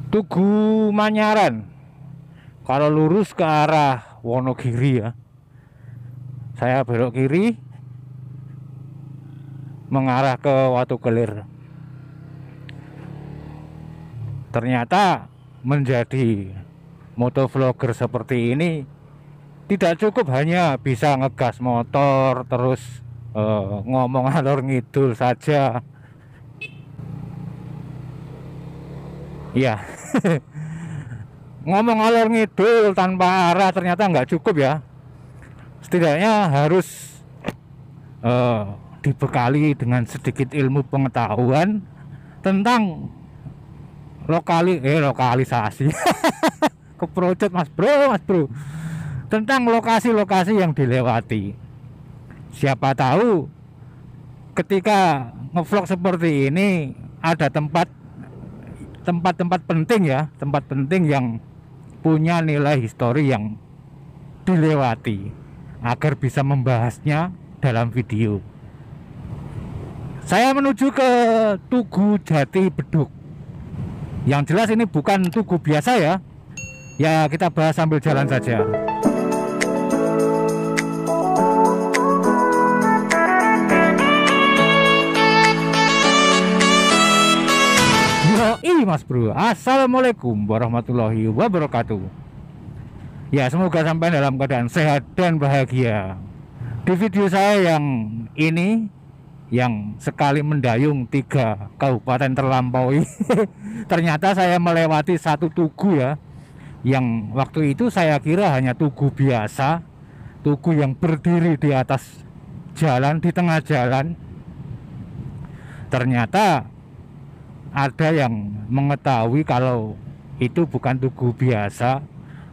Tugu Manyaran. Kalau lurus ke arah Wonogiri ya, saya belok kiri mengarah ke Watu Kelir. Ternyata menjadi motovlogger seperti ini tidak cukup hanya bisa ngegas motor terus ngomong alor ngidul saja. Ya, ngomong alor ngidul tanpa arah ternyata nggak cukup ya. Setidaknya harus dibekali dengan sedikit ilmu pengetahuan tentang lokalisasi keproject mas bro tentang lokasi-lokasi yang dilewati. Siapa tahu ketika ngevlog seperti ini ada tempat-tempat penting ya, tempat penting yang punya nilai histori yang dilewati agar bisa membahasnya dalam video. Saya menuju ke Tugu Jati Beduk. Yang jelas ini bukan tugu biasa ya. Ya kita bahas sambil jalan saja. Yoi mas bro. Assalamualaikum warahmatullahi wabarakatuh. Ya semoga sampai dalam keadaan sehat dan bahagia. Di video saya yang ini, yang sekali mendayung 3 kabupaten terlampaui ternyata saya melewati satu tugu ya, yang waktu itu saya kira hanya tugu biasa, tugu yang berdiri di atas jalan, di tengah jalan. Ternyata ada yang mengetahui kalau itu bukan tugu biasa.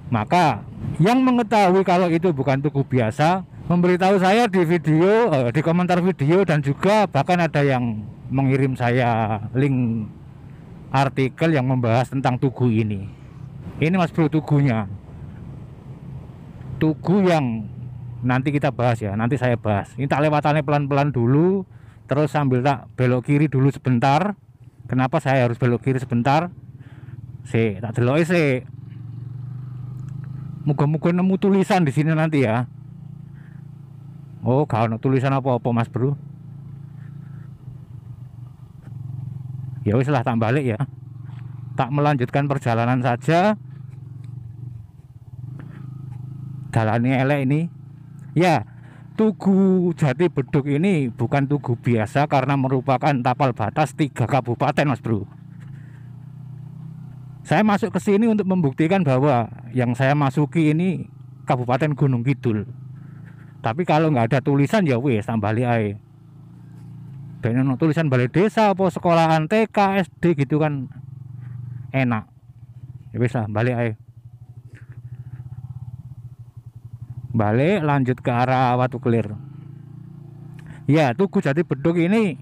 Maka yang mengetahui kalau itu bukan tugu biasa memberitahu saya di video, di komentar video, dan juga bahkan ada yang mengirim saya link artikel yang membahas tentang tugu ini. Ini mas bro tugunya, tugu yang nanti kita bahas ya, nanti saya bahas. Ini tak lewatannya pelan-pelan dulu, terus sambil tak belok kiri dulu sebentar. Kenapa saya harus belok kiri sebentar? Tak delok sih. Muga-muga nemu tulisan di sini nanti ya. Oh, kalau tulisan apa-apa mas bro. Ya wis lah, tak balik ya. Tak melanjutkan perjalanan saja. Jalannya elek ini. Ya, Tugu Jati Beduk ini bukan tugu biasa karena merupakan tapal batas 3 kabupaten mas bro. Saya masuk ke sini untuk membuktikan bahwa yang saya masuki ini Kabupaten Gunung Kidul. Tapi kalau nggak ada tulisan ya wes tak balik aja. Dan tulisan balai desa apa sekolahan TK SD gitu kan enak. Ya wes lah balik aja. Balik lanjut ke arah Watu Kelir. Ya, Tugu Jati Beduk ini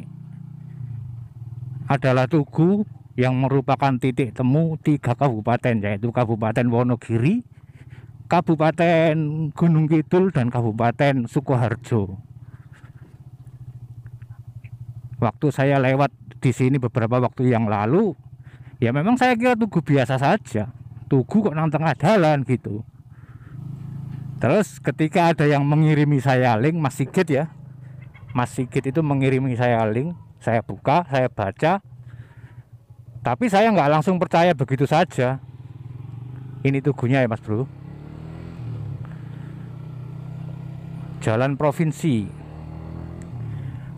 adalah tugu yang merupakan titik temu 3 kabupaten, yaitu Kabupaten Wonogiri, Kabupaten Gunung Kidul, dan Kabupaten Sukoharjo. Waktu saya lewat di sini beberapa waktu yang lalu, ya memang saya kira tugu biasa saja, tugu kok nang tengah jalan gitu. Terus ketika ada yang mengirimi saya link, Mas Sigit ya, Mas Sigit itu mengirimi saya link, saya buka, saya baca, tapi saya nggak langsung percaya begitu saja. Ini tugunya ya mas bro. Jalan provinsi.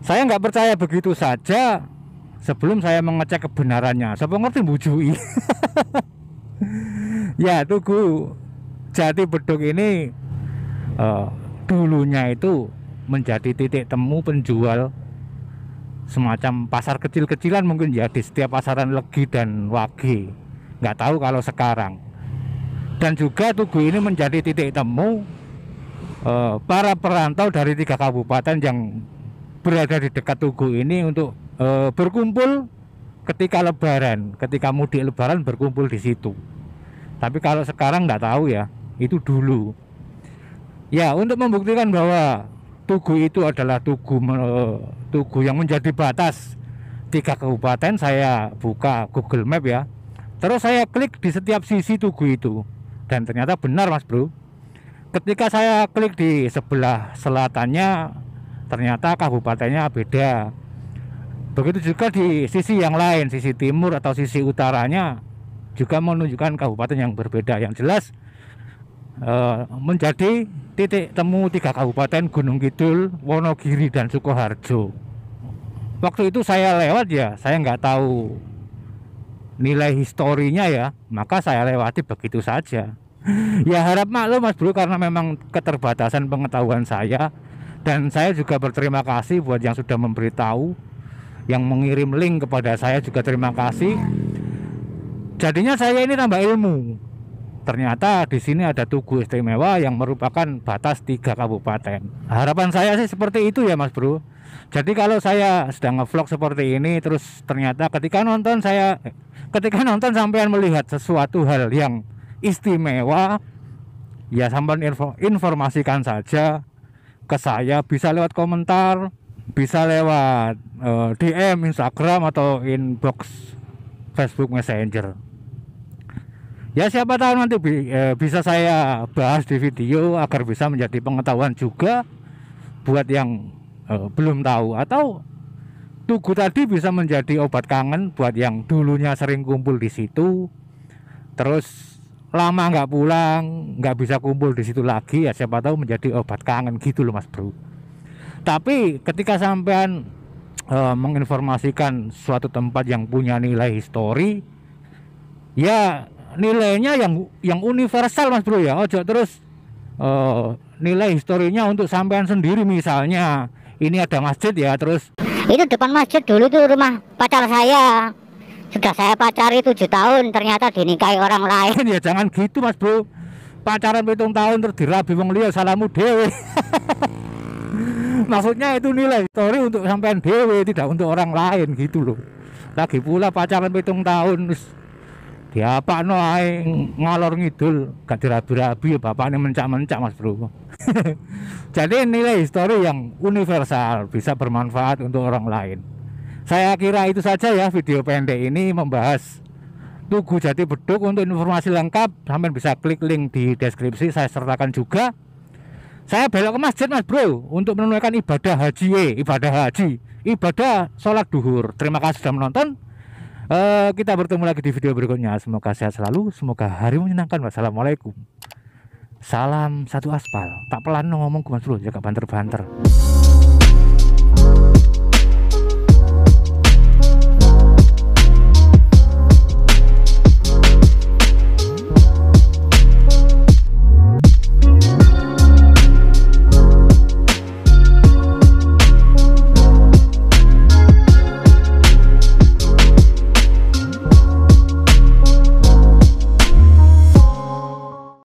Saya nggak percaya begitu saja sebelum saya mengecek kebenarannya. Siapa ngerti bujui. Ya, Tugu Jati Beduk ini dulunya itu menjadi titik temu penjual semacam pasar kecil-kecilan mungkin ya, di setiap pasaran Legi dan Wage. Nggak tahu kalau sekarang. Dan juga Tugu ini menjadi titik temu para perantau dari 3 kabupaten yang berada di dekat Tugu ini untuk berkumpul ketika lebaran, ketika mudik lebaran berkumpul di situ. Tapi kalau sekarang nggak tahu ya, itu dulu. Ya, untuk membuktikan bahwa Tugu itu adalah tugu yang menjadi batas 3 kabupaten, saya buka Google Map ya. Terus saya klik di setiap sisi tugu itu, dan ternyata benar Mas Bro. Ketika saya klik di sebelah selatannya, ternyata kabupatennya beda. Begitu juga di sisi yang lain, sisi timur atau sisi utaranya juga menunjukkan kabupaten yang berbeda. Yang jelas menjadi titik temu 3 kabupaten, Gunung Kidul, Wonogiri, dan Sukoharjo. Waktu itu saya lewat ya, saya nggak tahu nilai historinya ya, maka saya lewati begitu saja. Ya harap maklum Mas Bro, karena memang keterbatasan pengetahuan saya, dan saya juga berterima kasih buat yang sudah memberitahu, yang mengirim link kepada saya juga terima kasih. Jadinya saya ini tambah ilmu. Ternyata di sini ada tugu istimewa yang merupakan batas 3 kabupaten. Harapan saya sih seperti itu ya Mas Bro. Jadi kalau saya sedang ngevlog seperti ini, terus ternyata ketika nonton sampean melihat sesuatu hal yang istimewa, ya sampean informasikan saja ke saya, bisa lewat komentar, bisa lewat DM Instagram atau inbox Facebook Messenger. Ya siapa tahu nanti bisa saya bahas di video agar bisa menjadi pengetahuan juga buat yang belum tahu, atau tugu tadi bisa menjadi obat kangen buat yang dulunya sering kumpul di situ, terus lama nggak pulang, nggak bisa kumpul di situ lagi, ya siapa tahu menjadi obat kangen gitu loh Mas Bro. Tapi ketika sampean menginformasikan suatu tempat yang punya nilai histori, ya nilainya yang universal Mas Bro ya. Ojo terus nilai historinya untuk sampean sendiri. Misalnya ini ada masjid ya, terus itu depan masjid dulu tuh rumah pacar saya. Sudah saya pacari 7 tahun, ternyata dinikahi orang lain. ya jangan gitu Mas Bro. Pacaran 7 tahun terus dirabi wong liya, salamu dewe. Maksudnya itu nilai histori untuk sampean dewe, tidak untuk orang lain gitu loh. Lagi pula pacaran 7 tahun terus diapa no ae ngalor ngidul, gak dirabi-rabi, bapaknya mencak-mencak Mas Bro. Jadi nilai histori yang universal, bisa bermanfaat untuk orang lain. Saya kira itu saja ya video pendek ini membahas Tugu Jati Bedug. Untuk informasi lengkap sampai bisa klik link di deskripsi, saya sertakan juga. Saya belok ke masjid Mas Bro untuk menunaikan ibadah haji, ibadah sholat duhur. Terima kasih sudah menonton. Kita bertemu lagi di video berikutnya. Semoga sehat selalu, semoga hari menyenangkan. Wassalamualaikum. Salam satu aspal. Tak pelan ngomong Mas Bro, jaga banter-banter.